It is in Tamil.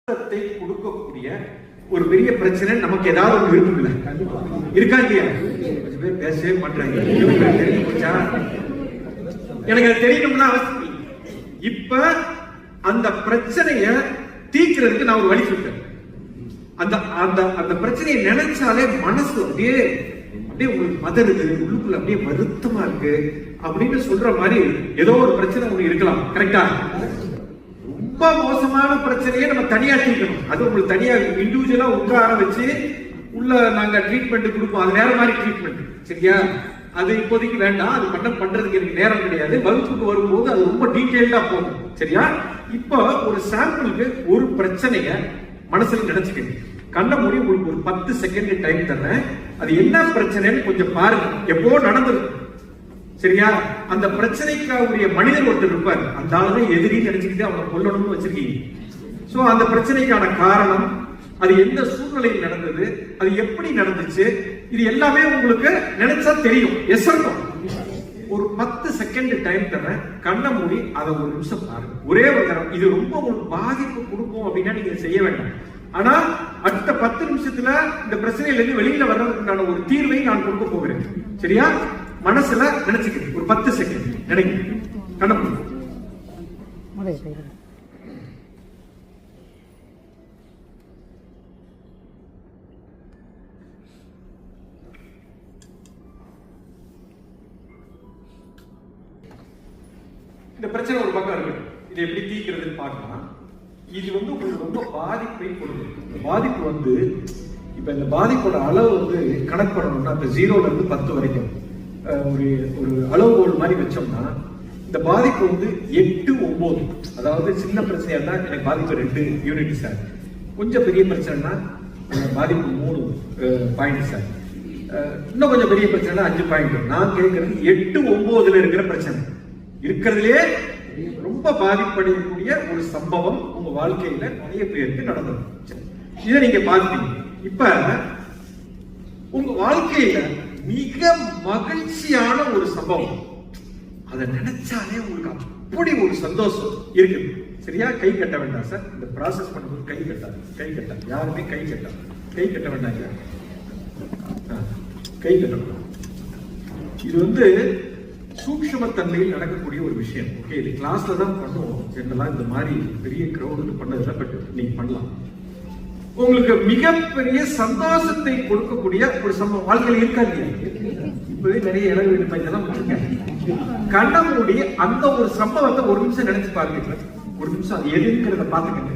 கொடுக்கக்கூடிய ஒரு பெரிய பிரச்சனை நமக்கு ஏதாவது ஒன்று இருக்கும் இல்ல இருக்கா இல்லையா? கொஞ்சம் பேர் பேசவே மாட்டாங்க. எனக்கு அது தெரியணும்னா அவசியம். இப்ப அந்த பிரச்சனைய தீர்க்கிறதுக்கு நான் ஒரு வழி சொல்றேன். அந்த அந்த அந்த பிரச்சனையை நினைச்சாலே மனசு அப்படியே அப்படியே உங்களுக்கு மதறுது, உள்ளுக்குள்ள அப்படியே வருத்தமா இருக்கு அப்படின்னு சொல்ற மாதிரி ஏதோ ஒரு பிரச்சனை உங்களுக்கு இருக்கலாம். கரெக்டா? ரொம்ப மோசமான பிரச்சனையே நம்ம தனியா தீர்க்கணும். அது உங்களுக்கு தனியா இண்டிவிஜுவலா உட்கார வச்சு உள்ள நாங்க ட்ரீட்மெண்ட் கொடுப்போம். அது வேற மாதிரி ட்ரீட்மெண்ட். சரியா? அது இப்போதைக்கு வேண்டாம். அது பண்றதுக்கு எனக்கு நேரம் கிடையாது. வகுப்புக்கு வரும்போது அது ரொம்ப டீட்டெயில்டா போகும். சரியா? இப்போ ஒரு சாம்பிளுக்கு ஒரு பிரச்சனைய மனசுல நினைச்சுக்கணும். கண்ண மூடி உங்களுக்கு ஒரு 10 செகண்ட் டைம் தரேன். அது என்ன பிரச்சனைன்னு கொஞ்சம் பாருங்க. எப்போ நடந்திருக்கு. சரியா? அந்த பிரச்சனைக்காக மனிதர் ஒருத்தர் இருப்பார். அந்த ஆளுமே எதிரி நினைச்சுக்கிட்டு அவனை கொல்லணும்னு வச்சிருக்கீங்க. சோ அந்த பிரச்சனைக்கான காரணம், அது எந்த சூழ்நிலையில் நடந்தது, அது எப்படி நடந்துச்சு, இது எல்லாமே உங்களுக்கு நினைச்சா தெரியும். ஒரு 10 செகண்ட் டைம் தரேன். கண்ண மூடி அதை ஒரு நிமிஷம் பாருங்க. ஒரே ஒரு தரம். இது ரொம்ப உங்களுக்கு பாதிப்பு கொடுக்கும் அப்படின்னா நீங்க செய்ய வேண்டாம். ஆனா அடுத்த 10 நிமிஷத்துல இந்த பிரச்சனையில இருந்து வெளியில வர்றதுக்கான ஒரு தீர்வை நான் கொடுக்க போகிறேன். சரியா? மனசுல நினைச்சுக்கிறேன். ஒரு 10 செகண்ட் நினைக்கிறேன். கண்ணு இந்த பிரச்சனை ஒரு பக்கம் இருக்கு. இதை எப்படி தீர்க்கிறதுன்னு பார்க்கலாம். இது உங்களுக்கு ரொம்ப பாதிப்பை கொடுக்கும். பாதிப்பு இப்ப இந்த பாதிப்போட அளவு கணக்கு பண்ணணும்னா இப்ப 0ல இருந்து 10 வரைக்கும் ஒரு ஒரு அளவுகோல் மாதிரி வச்சோம்னா இந்த பாதிப்பு 8, 9. அதாவது சின்ன பிரச்சனையா இருந்தா எனக்கு பாதிப்பு 2 யூனிட் சார். கொஞ்சம் பெரிய பிரச்சனைனா பாதிப்பு 3 பாயிண்ட் சார். இன்னும் கொஞ்சம் பெரிய பிரச்சனை 5 பாயிண்ட். நான் கேட்கறது 8, 9ல இருக்கிற பிரச்சனை. இருக்கிறதுலே ரொம்ப பாதிப்படையக்கூடிய ஒரு சம்பவம் உங்க வாழ்க்கையில நிறைய பேருக்கு நடந்தது. இதை நீங்க பார்த்தீங்க. இப்ப உங்க வாழ்க்கையில மிக மகிழ்ச்சியான ஒரு சம்பவம், அதை நினைச்சாலே உங்களுக்கு அப்படி ஒரு சந்தோஷம் இருக்குது. சரியா? கை கட்ட வேண்டாம் சார். இந்த ப்ராசஸ் பண்ணும்போது கை கட்டாது. யாருமே கை கட்ட வேண்டாம். கை கட்டணும். இது சூக்ஷ்மத்தன்மையில் நடக்கக்கூடிய ஒரு விஷயம். ஓகே, இது கிளாஸ்ல தான் பண்ணுவோம். ஜெனரலா இந்த மாதிரி பெரிய கிரௌடு பண்ணதில்லை. பட் நீங்க பண்ணலாம். உங்களுக்கு மிகப்பெரிய சந்தோஷத்தை கொடுக்கக்கூடிய ஒரு சம்பவம் வாழ்க்கையில் இருக்கா இல்லையா? இப்பவே நிறைய இடம் வீடு பையெல்லாம் கண்ண மூடி அந்த ஒரு சம்பவத்தை ஒரு நிமிஷம் நினைச்சு பாருங்க. ஒரு நிமிஷம் அது எதுங்கிறத பாத்துக்கங்க.